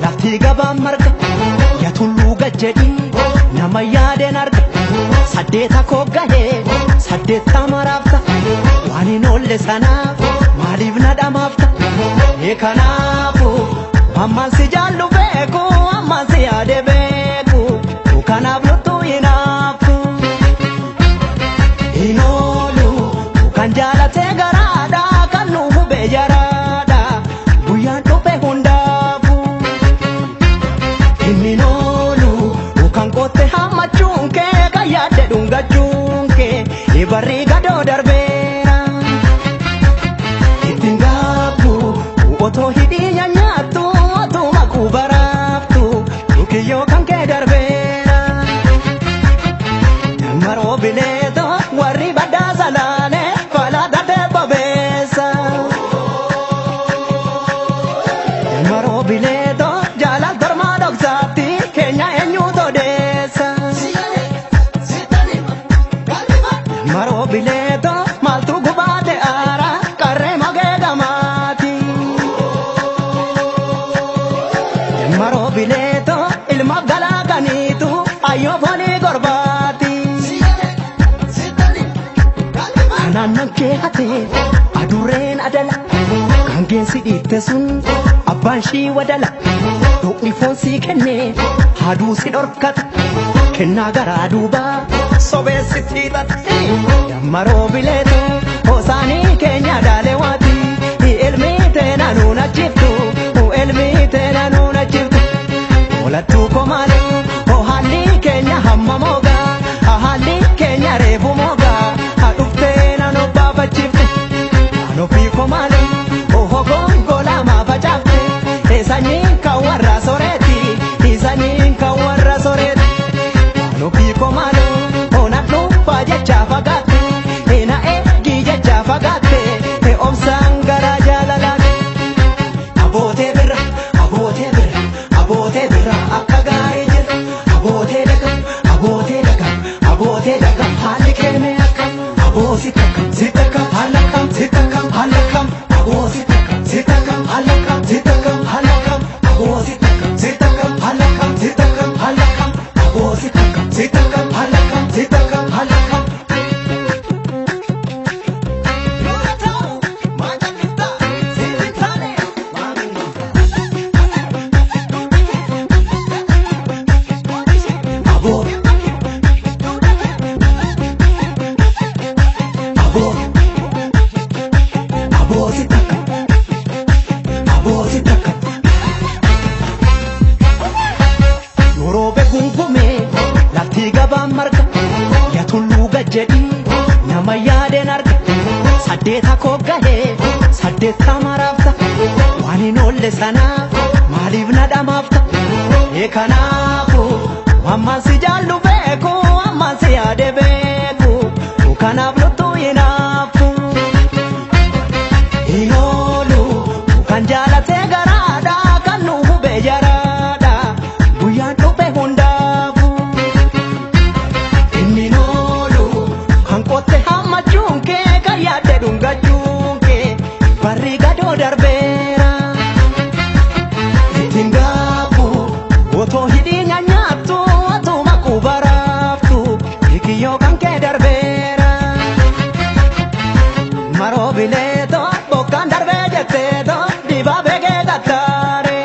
lafti gabaa marga yaa tulluu gajjadii nama yaadeen arga saddeeta koggahee saddeetta maraafta waan hin oolle sanaaf maaliif na dhamaafta kanaafu ammaan si jaallu beeku ammaan si yaade beeku kanaaf luttuu hinaafu hin oolu kan jaalatee garaadha kan nu hubee jaraadha guyyaan dhufe hundaafu inni noolu kan qotte hammachuun kee kan yaadde dhungachuun kee barrii gadoo darbeera ittiin gaabbu otoo hidhii nyaattu otuma kubaraaftu kiyyoo kan kee darbeera maroo bineeto warri baddaa salaane falaata teebba beessa maroo bineeto jaalal tormaa dhoksaatti keenya eenyuutu odeessa maroo bineeto maaltu gubaate aara qarree magee gamaati maroo bineeto ilma galaakaniitu ayyoo foonii gorbaati kanaan kee hatee adurreen adala kan geensi dhiitte sun abbaan shii wadala dhuqni foon sii kennee haaduu si dhorkata kennaa garaa duubaa sobeessitti hixatte maroo bineeto hoosaanii keenya daalewaati ilmi teena nuun achiftu ilmi teena nuun achiftu olattuu komaale haalli keenya hamma moogaa haalli keenya reefu moogaa dhuftee naan obbaafachifte anofii komaale gongola maafacaafte sanyiin kan warra soreeti sanyiin kan warra soreeti anofii komaale onaan dhuunfaa jechaa fagaatte na eegii jechaa fagaatte obsaan garaa jaalalaate abootee birra abootee birra abootee birra akka gaarii jira abootee dhagam abootee dhagam abootee dhagam haalli keemee akkam aboosi takkam si takkam haalakam si takkam haalakam aboosi takkam si takkam haalakam si takkam haalakam aboosi takkam si takkam haalakam si takkam haalakam aboosi takkam si takkam haalakam si takkam haalakam nama yaadeen arga saddeeta koggahee saddeetta maraafta waan hin oolle sanaaf maaliif na dhamaafta kanaafu ammaan si jaallu beeku ammaan si yaade beeku kanaaf luttuu hinaafu hin oolu kan jaalatee garaadha kan nu hubee jaraadha guyyaan dhufe hundaafu inni noolu kan qotte hammachuun kee kan yaadde dhungachuun kee barrii gadoo darbeera ittiin gaabbu otoo hidhii nyaattu otuma kubaraaftu kiyyoo kan kee darbeera maroo bineeto bokkaan darbee jetteeto dibaabee kee qattaare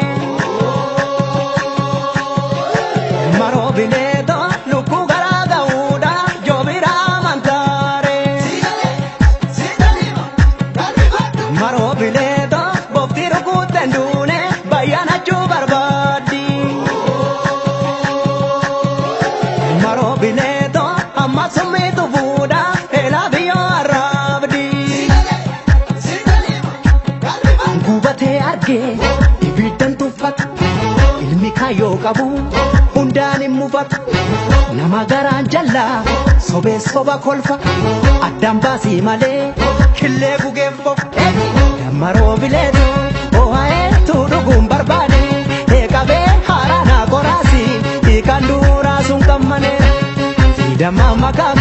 maroo bineeto lukkuu garaa ga'uudha joobiraa amantaare maroo bineeto boftii rukuutten duune bayyanachuu barbaaddi maroo bineeto amma summiitu fuudha eelaa biyyoo arraabdi gubatee argee ibiddan tuffata ilmi kaayyoo qabu hundaan hin mufatu nama garaan jallaa sobee soba kolfa addaan baasii malee killee gugeeffo dammaroo bileetu oo'aeetu dhuguun barbaade eeqabee haaraa naa qoraasi hiikaan duuraa sun qammane fiidammaa maqaa